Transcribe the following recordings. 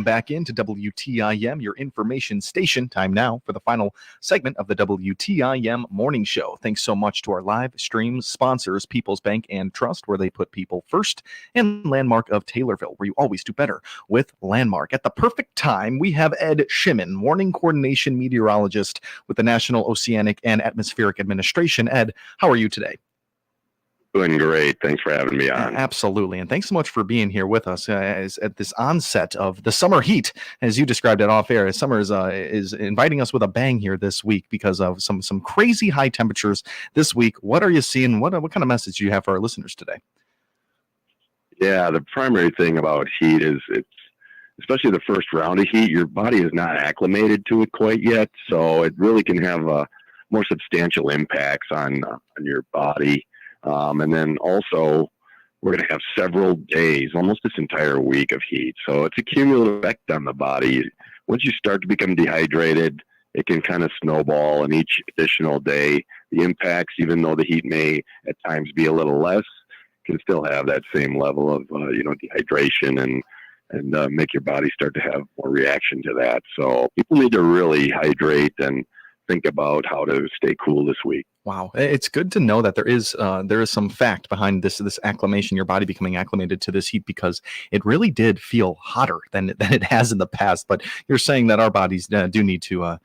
Welcome back into WTIM, your information station. Time now for the final segment of the WTIM Morning Show. Thanks so much to our live stream sponsors, People's Bank and Trust, where they put people first, and Landmark of Taylorville, where you always do better with Landmark. At the perfect time, we have Ed Shimon, morning coordination meteorologist with the National Oceanic and Atmospheric Administration. Ed, how are you today? Doing great. Thanks for having me on. Absolutely. And thanks so much for being here with us at this onset of the summer heat, as you described it off air. Summer is inviting us with a bang here this week because of some crazy high temperatures this week. What are you seeing? What kind of message do you have for our listeners today? Yeah, the primary thing about heat is especially the first round of heat, your body is not acclimated to it quite yet. So it really can have more substantial impacts on your body. And then also, we're going to have several days, almost this entire week of heat. So it's a cumulative effect on the body. Once you start to become dehydrated, it can kind of snowball, and each additional day, the impacts, even though the heat may at times be a little less, can still have that same level of dehydration and make your body start to have more reaction to that. So people need to really hydrate and think about how to stay cool this week. Wow. It's good to know that there is some fact behind this acclimation, your body becoming acclimated to this heat, because it really did feel hotter than it has in the past. But you're saying that our bodies do need to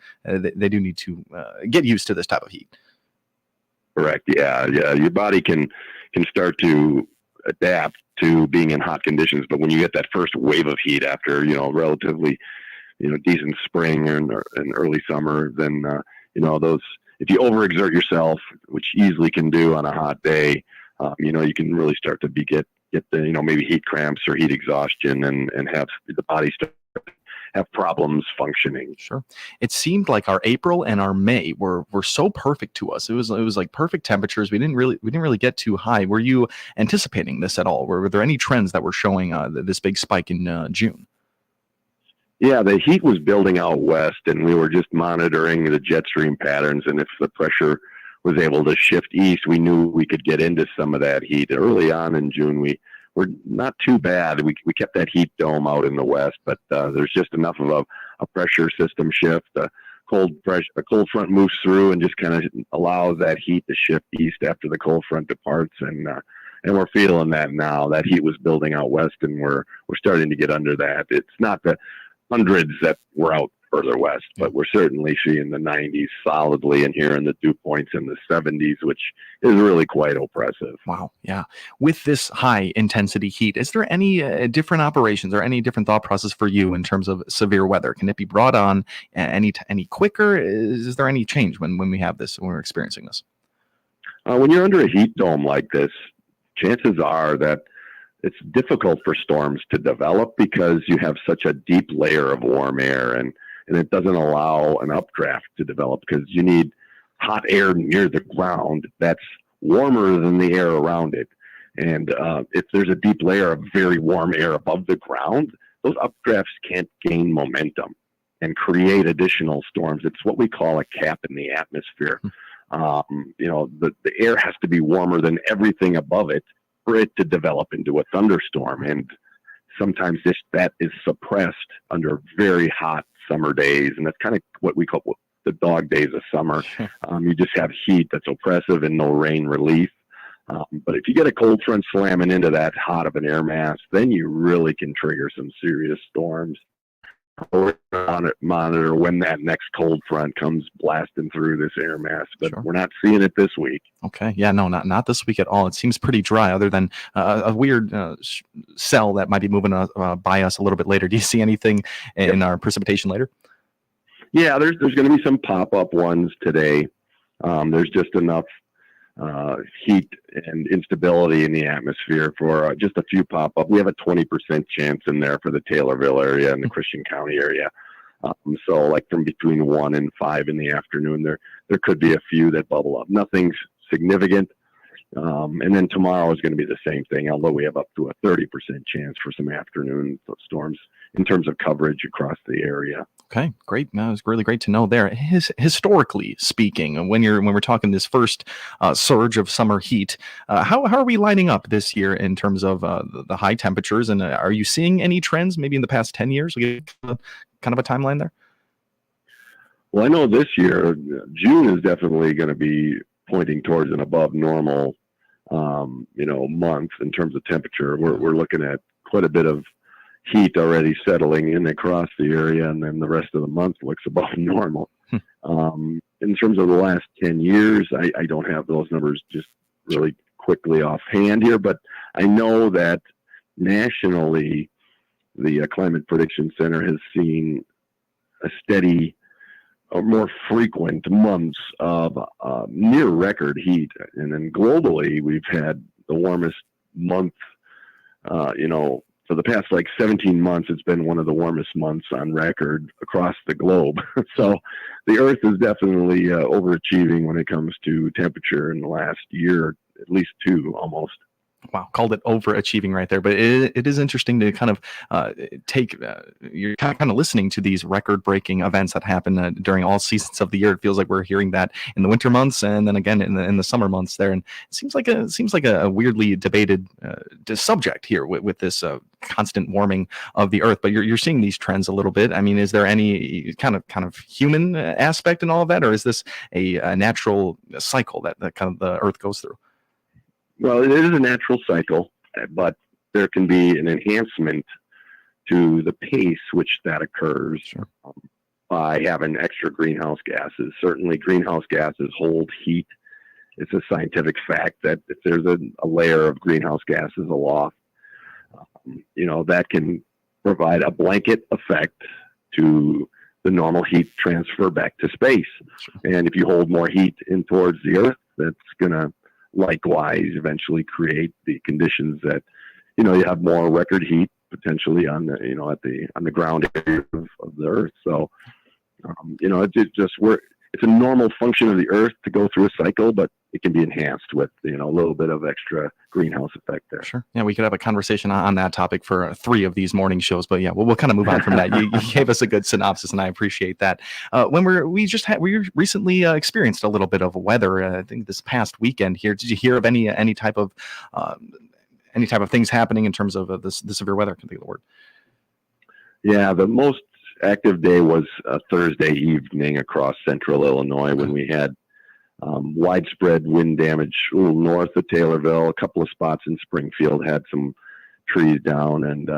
get used to this type of heat. Correct. Yeah. Your body can start to adapt to being in hot conditions, but when you get that first wave of heat after relatively decent spring and early summer, then those, if you overexert yourself, which you easily can do on a hot day, you can really start to get the maybe heat cramps or heat exhaustion and have the body start to have problems functioning. Sure. It seemed like our April and our May were so perfect to us. It was like perfect temperatures. We didn't really get too high. Were you anticipating this at all? Were there any trends that were showing this big spike in June? Yeah, the heat was building out west, and we were just monitoring the jet stream patterns. And if the pressure was able to shift east, we knew we could get into some of that heat. Early on in June, we were not too bad. We kept that heat dome out in the west, but there's just enough of a pressure system shift. A cold front moves through and just kind of allows that heat to shift east after the cold front departs, and we're feeling that now. That heat was building out west, and we're starting to get under that. It's not the hundreds that were out further west, but we're certainly seeing the 90s solidly in here, and the dew points in the 70s, which is really quite oppressive. Wow. Yeah. With this high intensity heat, is there any different operations or any different thought process for you in terms of severe weather? Can it be brought on any quicker? Is there any change when we have this, when we're experiencing this? When you're under a heat dome like this, chances are that it's difficult for storms to develop because you have such a deep layer of warm air, and it doesn't allow an updraft to develop because you need hot air near the ground that's warmer than the air around it. And if there's a deep layer of very warm air above the ground, those updrafts can't gain momentum and create additional storms. It's what we call a cap in the atmosphere. The air has to be warmer than everything above it for it to develop into a thunderstorm. And sometimes that is suppressed under very hot summer days. And that's kind of what we call the dog days of summer. You just have heat that's oppressive and no rain relief. But if you get a cold front slamming into that hot of an air mass, then you really can trigger some serious storms. We're going to monitor when that next cold front comes blasting through this air mass, but We're not seeing it this week. Okay. Yeah, no, not this week at all. It seems pretty dry, other than a weird cell that might be moving by us a little bit later. Do you see anything in our precipitation later? Yeah, there's going to be some pop-up ones today. There's just enough heat and instability in the atmosphere for just a few pop-up. We have a 20% chance in there for the Taylorville area and the Christian County area. So like from between 1 and 5 in the afternoon, there could be a few that bubble up. Nothing's significant. And then tomorrow is going to be the same thing, although we have up to a 30% chance for some afternoon storms in terms of coverage across the area. Okay, great. No, it's really great to know there. Historically speaking, when we're talking this first surge of summer heat, how are we lining up this year in terms of the high temperatures? And are you seeing any trends maybe in the past 10 years? We get kind of a timeline there. Well, I know this year, June is definitely going to be pointing towards an above normal, month in terms of temperature. We're looking at quite a bit of heat already settling in across the area, and then the rest of the month looks above normal. In terms of the last 10 years, I don't have those numbers just really quickly offhand here, but I know that nationally, the Climate Prediction Center has seen a steady or more frequent months of near record heat. And then globally, we've had the warmest month, for the past 17 months, it's been one of the warmest months on record across the globe. So the Earth is definitely overachieving when it comes to temperature in the last year, at least two almost. Wow, called it overachieving right there. But it is interesting to kind of you're kind of listening to these record-breaking events that happen during all seasons of the year. It feels like we're hearing that in the winter months, and then again in the summer months there. And it seems like a weirdly debated subject here with this constant warming of the Earth. But you're seeing these trends a little bit. I mean, is there any kind of human aspect in all of that, or is this a natural cycle that kind of the Earth goes through? Well, it is a natural cycle, but there can be an enhancement to the pace which that occurs by having extra greenhouse gases. Certainly, greenhouse gases hold heat. It's a scientific fact that if there's a layer of greenhouse gases aloft, that can provide a blanket effect to the normal heat transfer back to space. And if you hold more heat in towards the Earth, that's going to likewise eventually create the conditions that you have more record heat potentially on the on the ground area of the Earth. So it's a normal function of the Earth to go through a cycle, but it can be enhanced with a little bit of extra greenhouse effect there. Sure. Yeah, we could have a conversation on that topic for 3 of these morning shows, but yeah, we'll kind of move on from that. You gave us a good synopsis, and I appreciate that. When we recently experienced a little bit of weather. I think this past weekend here. Did you hear of any type of things happening in terms of the severe weather? I can think of the word. Yeah, the most active day was Thursday evening across central Illinois when we had widespread wind damage a little north of Taylorville. A couple of spots in Springfield had some trees down and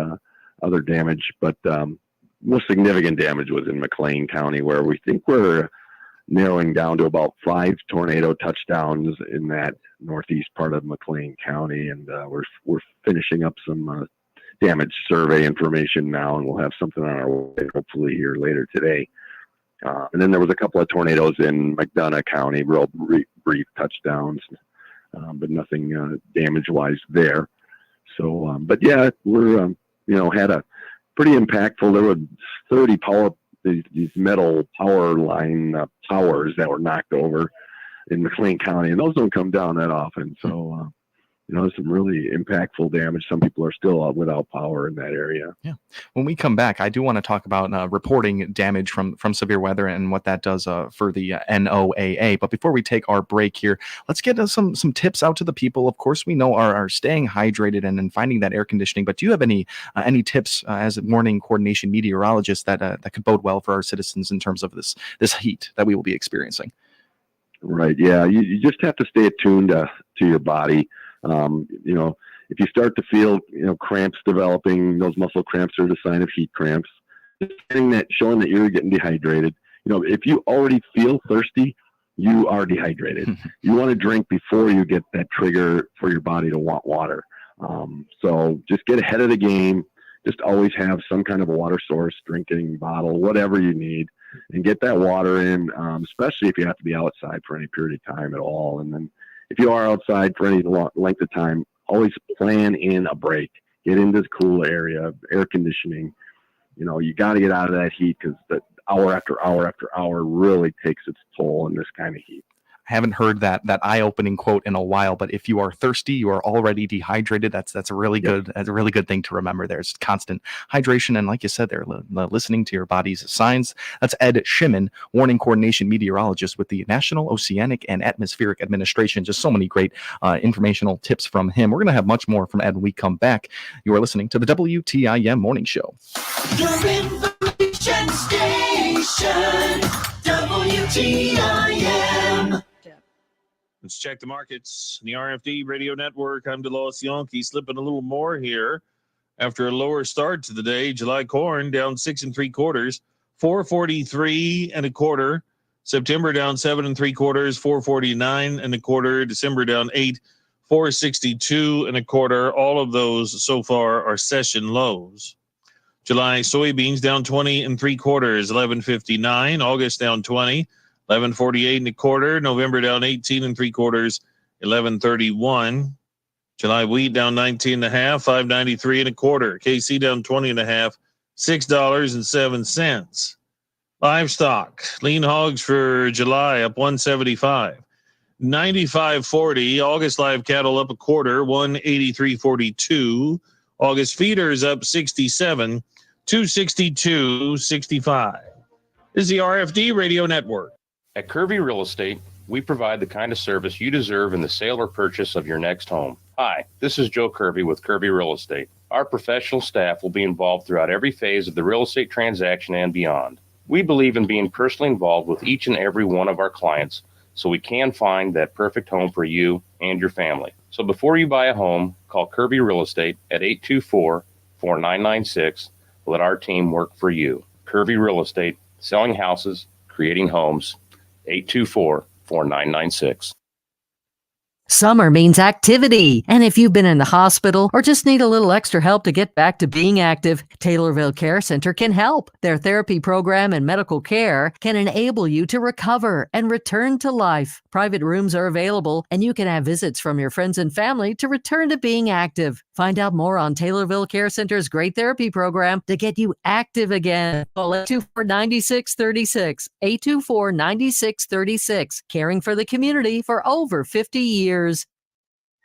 other damage, but most significant damage was in McLean County, where we think we're narrowing down to about 5 tornado touchdowns in that northeast part of McLean County, and we're finishing up some damage survey information now, and we'll have something on our way hopefully here later today. And then there was a couple of tornadoes in McDonough County, real brief touchdowns, but nothing damage-wise there. So, but yeah, we're had a pretty impactful. There were 30 these metal power line towers that were knocked over in McLean County, and those don't come down that often. So. Some really impactful damage. Some people are still without power in that area. Yeah. When we come back, I do want to talk about reporting damage from severe weather and what that does for the NOAA. But before we take our break here, let's get some tips out to the people. Of course, we know are staying hydrated and finding that air conditioning. But do you have any tips as a morning coordination meteorologist that could bode well for our citizens in terms of this heat that we will be experiencing? Right. Yeah. You just have to stay attuned to your body. If you start to feel, cramps developing, those muscle cramps are the sign of heat cramps. Just showing that you're getting dehydrated. If you already feel thirsty, you are dehydrated. You want to drink before you get that trigger for your body to want water. So just get ahead of the game. Just always have some kind of a water source, drinking bottle, whatever you need, and get that water in, especially if you have to be outside for any period of time at all. And then if you are outside for any length of time, always plan in a break. Get into this cool area, air conditioning. You got to get out of that heat because the hour after hour after hour really takes its toll in this kind of heat. haven't heard that eye-opening quote in a while, but if you are thirsty, you are already dehydrated. That's a really good thing to remember. There's constant hydration, and like you said, they're listening to your body's signs. That's Ed Shimon, warning coordination meteorologist with the National Oceanic and Atmospheric Administration. Just so many great informational tips from him. We're going to have much more from Ed when we come back. You are listening to the WTIM Morning Show. Your information station, WTIM. Let's check the markets. The RFD Radio Network. I'm DeLois Yonke, slipping a little more here after a lower start to the day. July corn down 6 3/4, 443 1/4. September down 7 3/4, 449 1/4. December down 8, 462 1/4. All of those so far are session lows. July soybeans down 20 3/4, 1159. August down 20, 1148 1/4. November down 18 3/4, 1131. July wheat down 19 1/2, 593 1/4. KC down 20 1/2, $6.07. Livestock, lean hogs for July up 175, 95.40. August live cattle up 1/4, 183.42. August feeders up 67, 262.65. This is the RFD Radio Network. At Kirby Real Estate, we provide the kind of service you deserve in the sale or purchase of your next home. Hi, this is Joe Kirby with Kirby Real Estate. Our professional staff will be involved throughout every phase of the real estate transaction and beyond. We believe in being personally involved with each and every one of our clients so we can find that perfect home for you and your family. So before you buy a home, call Kirby Real Estate at 824-4996. Let our team work for you. Kirby Real Estate, selling houses, creating homes. 824-4996. Summer means activity. And if you've been in the hospital or just need a little extra help to get back to being active, Taylorville Care Center can help. Their therapy program and medical care can enable you to recover and return to life. Private rooms are available, and you can have visits from your friends and family to return to being active. Find out more on Taylorville Care Center's great therapy program to get you active again. Call 824-9636, 824-9636, caring for the community for over 50 years.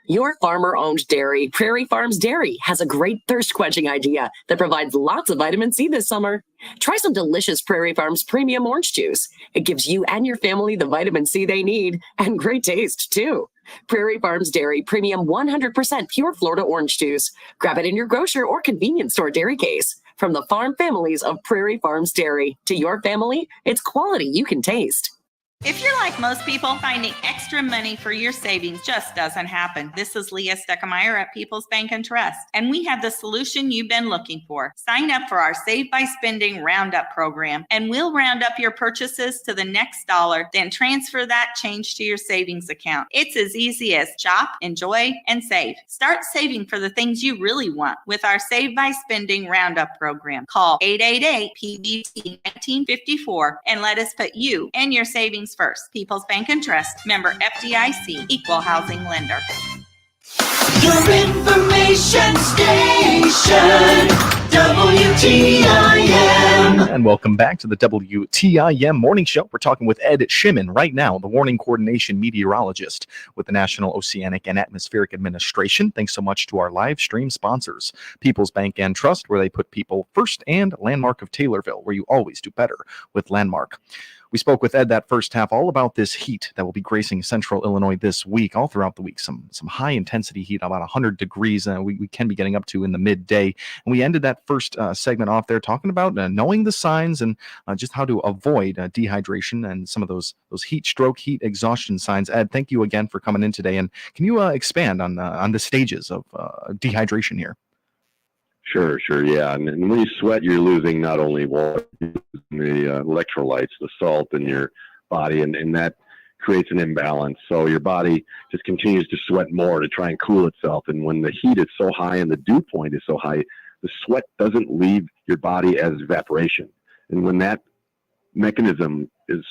Your farmer-owned dairy, Prairie Farms Dairy, has a great thirst-quenching idea that provides lots of vitamin C this summer. Try some delicious Prairie Farms Premium Orange Juice. It gives you and your family the vitamin C they need, and great taste, too. Prairie Farms Dairy Premium 100% pure Florida orange juice. Grab it in your grocer or convenience store dairy case. From the farm families of Prairie Farms Dairy, to your family, it's quality you can taste. If you're like most people, finding extra money for your savings just doesn't happen. This is Leah Steckemeyer at People's Bank and Trust, and we have the solution you've been looking for. Sign up for our Save by Spending Roundup program, and we'll round up your purchases to the next dollar, then transfer that change to your savings account. It's as easy as shop, enjoy, and save. Start saving for the things you really want with our Save by Spending Roundup program. Call 888-PBT-1954 and let us put you and your savings first. People's Bank and Trust, member FDIC, equal housing lender. Your information station, WTIM. And welcome back to the WTIM Morning Show. We're talking with Ed Shimon right now, the warning coordination meteorologist with the National Oceanic and Atmospheric Administration. Thanks so much to our live stream sponsors, People's Bank and Trust, where they put people first, and Landmark of Taylorville, where you always do better with Landmark. We spoke with Ed that first half all about this heat that will be gracing central Illinois this week, all throughout the week. Some high intensity heat, about 100 degrees we can be getting up to in the midday. And we ended that first segment off there talking about knowing the signs and just how to avoid dehydration and some of those heat stroke, heat exhaustion signs. Ed, thank you again for coming in today. And can you expand on the stages of dehydration here? Sure, yeah. And when you sweat, you're losing not only water, the electrolytes, the salt in your body, and that creates an imbalance. So your body just continues to sweat more to try and cool itself. And when the heat is so high and the dew point is so high, the sweat doesn't leave your body as evaporation. And when that mechanism is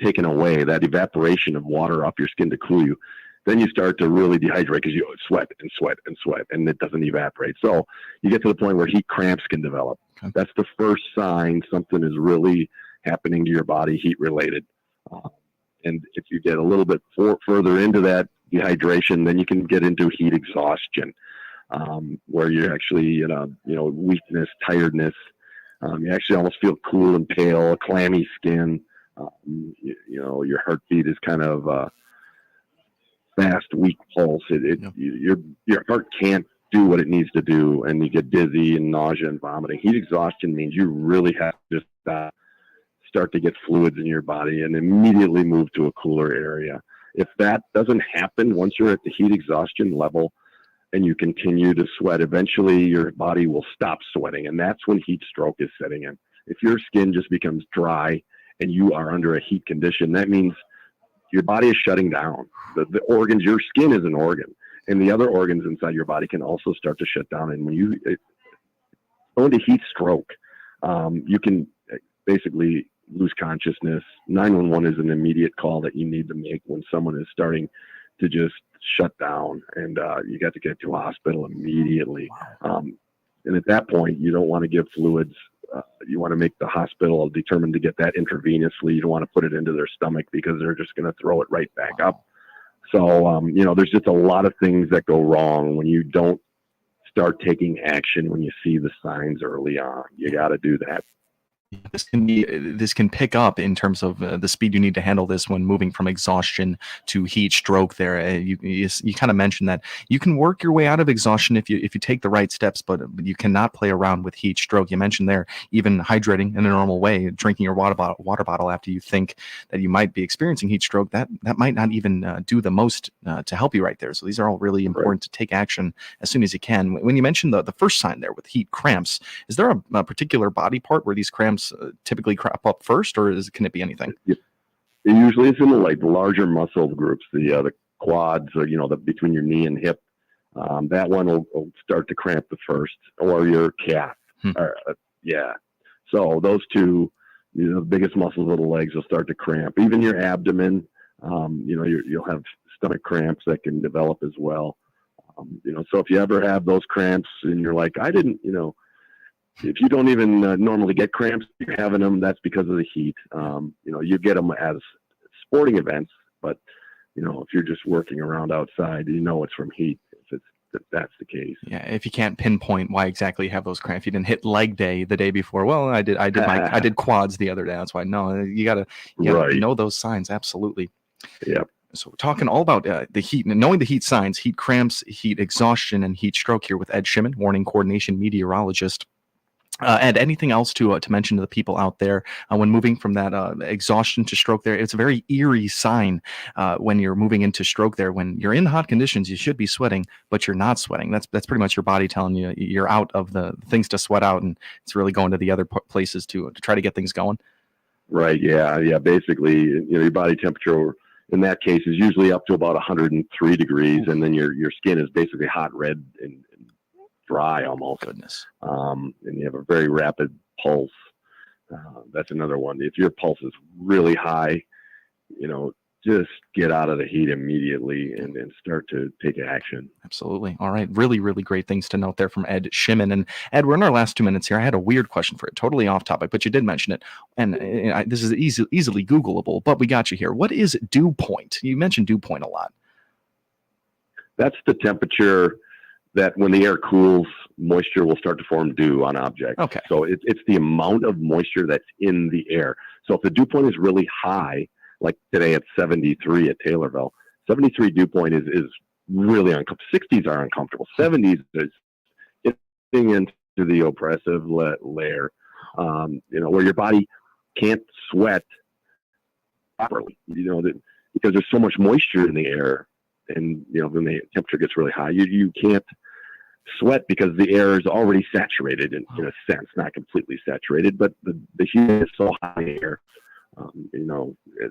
taken away, that evaporation of water off your skin to cool you, then you start to really dehydrate because you sweat, and it doesn't evaporate. So you get to the point where heat cramps can develop. Okay. That's the first sign something is really happening to your body, heat related. And if you get a little bit further into that dehydration, then you can get into heat exhaustion, where you're actually weakness, tiredness. You actually almost feel cool and pale, clammy skin. Your heartbeat is kind of fast, weak pulse. Your heart can't do what it needs to do, and you get dizzy and nausea and vomiting. Heat exhaustion means you really have to just start to get fluids in your body and immediately move to a cooler area. If that doesn't happen, once you're at the heat exhaustion level and you continue to sweat, eventually your body will stop sweating, and that's when heat stroke is setting in. If your skin just becomes dry and you are under a heat condition, that means your body is shutting down. The organs, your skin is an organ, and the other organs inside your body can also start to shut down. And when you go into heat stroke, you can basically lose consciousness. 911 is an immediate call that you need to make when someone is starting to just shut down, and you got to get to a hospital immediately. And at that point, you don't want to give fluids. You want to make the hospital determined to get that intravenously. You don't want to put it into their stomach because they're just going to throw it right back up. So, there's just a lot of things that go wrong when you don't start taking action when you see the signs early on. You got to do that. This can pick up in terms of the speed you need to handle this when moving from exhaustion to heat stroke. There, you kind of mentioned that you can work your way out of exhaustion if you take the right steps, but you cannot play around with heat stroke. You mentioned there even hydrating in a normal way, drinking your water bottle after you think that you might be experiencing heat stroke. That might not even do the most to help you right there. So these are all really important to take action as soon as you can. When you mentioned the first sign there with heat cramps, is there a particular body part where these cramps typically crop up first, or can it be anything? It usually is in the larger muscle groups, the quads, or between your knee and hip. That one will start to cramp the first, or your calf. So those two, the biggest muscles of the legs will start to cramp. Even your abdomen, you'll have stomach cramps that can develop as well. So if you ever have those cramps and you're like, I didn't, if you don't even normally get cramps, you're having them, that's because of the heat. You get them as sporting events, but, if you're just working around outside, it's from heat, if that's the case. Yeah, if you can't pinpoint why exactly you have those cramps, you didn't hit leg day the day before. Well, I did quads the other day. That's why. No, you gotta know those signs. Absolutely. Yep. So we're talking all about the heat, knowing the heat signs, heat cramps, heat exhaustion, and heat stroke here with Ed Shimon, warning coordination meteorologist. Ed, anything else to mention to the people out there when moving from that exhaustion to stroke there? It's a very eerie sign when you're moving into stroke there. When you're in hot conditions, you should be sweating, but you're not sweating. That's pretty much your body telling you you're out of the things to sweat out, and it's really going to the other places to try to get things going. Right. Yeah. Basically, your body temperature in that case is usually up to about 103 degrees, and then your skin is basically hot red and dry almost. Goodness. And you have a very rapid pulse. That's another one. If your pulse is really high, just get out of the heat immediately and start to take action. Absolutely. All right. Really, really great things to note there from Ed Shimon. And Ed, we're in our last 2 minutes here. I had a weird question for you, totally off topic, but you did mention it. And this is easily Googleable, but we got you here. What is dew point? You mentioned dew point a lot. That's the temperature that when the air cools, moisture will start to form dew on objects. Okay. So it's the amount of moisture that's in the air. So if the dew point is really high, like today at 73 at Taylorville, 73 dew point is really uncomfortable. 60s are uncomfortable. 70s is getting into the oppressive layer, where your body can't sweat properly, because there's so much moisture in the air. And, when the temperature gets really high, you can't sweat because the air is already saturated in a sense, not completely saturated, but the heat is so high in the air,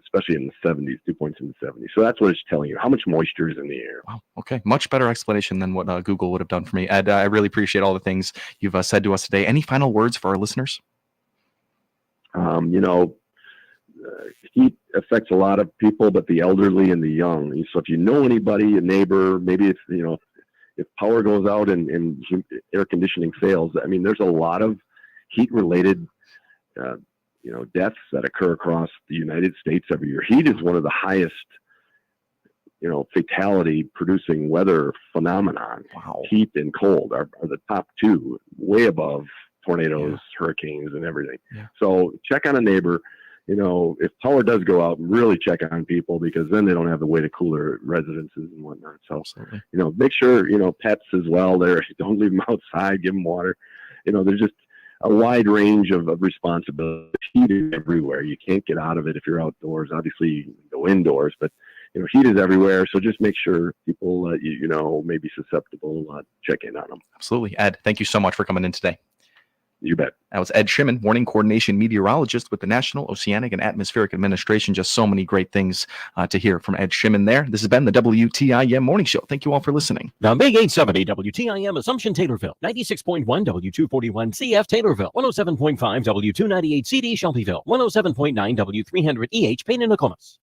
especially in the 70s, dew points in the 70s. So that's what it's telling you, how much moisture is in the air. Wow. Okay. Much better explanation than what Google would have done for me. Ed, I really appreciate all the things you've said to us today. Any final words for our listeners? Heat affects a lot of people, but the elderly and the young. So if you know anybody, a neighbor, maybe it's, if power goes out and air conditioning fails, there's a lot of heat related deaths that occur across the United States every year. Heat is one of the highest, fatality producing weather phenomenon. Wow. Heat and cold are the top two, way above tornadoes, hurricanes, and everything. Yeah. So check on a neighbor. If power does go out, really check on people, because then they don't have the way to cool their residences and whatnot. So, Absolutely. make sure, pets as well. Don't leave them outside, give them water. There's just a wide range of responsibility. Heat is everywhere. You can't get out of it if you're outdoors. Obviously, you can go indoors, but heat is everywhere. So just make sure people may be susceptible, check in on them. Absolutely. Ed, thank you so much for coming in today. You bet. That was Ed Shimon, Warning Coordination Meteorologist with the National Oceanic and Atmospheric Administration. Just so many great things to hear from Ed Shimon there. This has been the WTIM Morning Show. Thank you all for listening. The Big 870 WTIM Assumption Taylorville, 96.1 W241 CF Taylorville, 107.5 W298 CD Shelbyville, 107.9 W300 EH Payne and Nokomis.